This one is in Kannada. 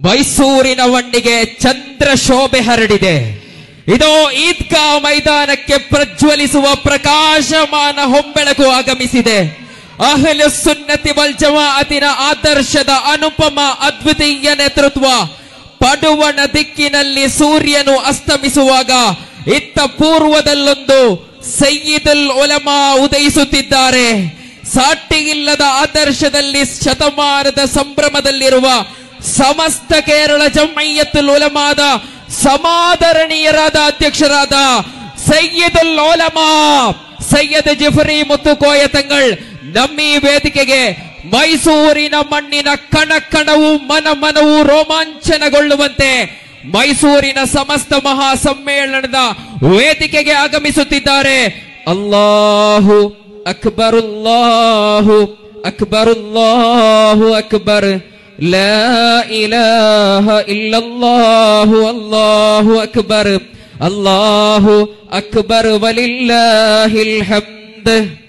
ಮೈಸೂರಿನ ಮಣ್ಣಿಗೆ ಚಂದ್ರ ಶೋಭೆ ಹರಡಿದೆ. ಇದೋ ಈದ್ಗಾ ಮೈದಾನಕ್ಕೆ ಪ್ರಜ್ವಲಿಸುವ ಪ್ರಕಾಶಮಾನ ಹೊಂಬೆಳಕು ಆಗಮಿಸಿದೆ. ಅಹ್ಲು ಸುನ್ನತಿ ವಲ್ ಜಮಾಅತಿನ ಆದರ್ಶದ ಅನುಪಮ ಅದ್ವಿತೀಯ ನೇತೃತ್ವ. ಪಡುವಣ ದಿಕ್ಕಿನಲ್ಲಿ ಸೂರ್ಯನು ಅಸ್ತಮಿಸುವಾಗ ಇತ್ತ ಪೂರ್ವದಲ್ಲೊಂದು ಸಯ್ಯಿದುಲ್ ಉಲಮಾ ಉದಯಿಸುತ್ತಿದ್ದಾರೆ. ಸಾಟಿಯಿಲ್ಲದ ಆದರ್ಶದಲ್ಲಿ ಶತಮಾನದ ಸಂಭ್ರಮದಲ್ಲಿರುವ ಸಮಸ್ತ ಕೇರಳ ಜಮಯಿಯತುಲ್ ಉಲಮಾದ ಸಮಾದರಣೀಯರಾದ ಅಧ್ಯಕ್ಷರಾದ ಸಯ್ಯಿದುಲ್ ಉಲಮಾ ಸೈಯದ್ ಜಿಫ್ರಿ ಮುತ್ತುಕೋಯ ತಂಗಳ್ ನಮ್ಮಿ ವೇದಿಕೆಗೆ ಮೈಸೂರಿನ ಮಣ್ಣಿನ ಕಣ ಕಣವು ಮನ ಮನವು ರೋಮಾಂಚನಗೊಳ್ಳುವಂತೆ ಮೈಸೂರಿನ ಸಮಸ್ತ ಮಹಾ ಸಮ್ಮೇಳನದ ವೇದಿಕೆಗೆ ಆಗಮಿಸುತ್ತಿದ್ದಾರೆ. ಅಲ್ಲಾಹು ಅಕ್ಬರ್, ಅಲ್ಲಾಹು ಅಕ್ಬರ್, ಅಲ್ಲಾಹು ಅಕ್ಬರ್, ಲಾ ಇಲಾಹ ಇಲ್ಲಲ್ಲಾಹು, ಅಲ್ಲಾಹು ಅಕ್ಬರ್, ಅಲ್ಲಾಹು ಅಕ್ಬರ್, ವಲಿಲ್ಲಾಹಿಲ್ ಹಮ್ದ್.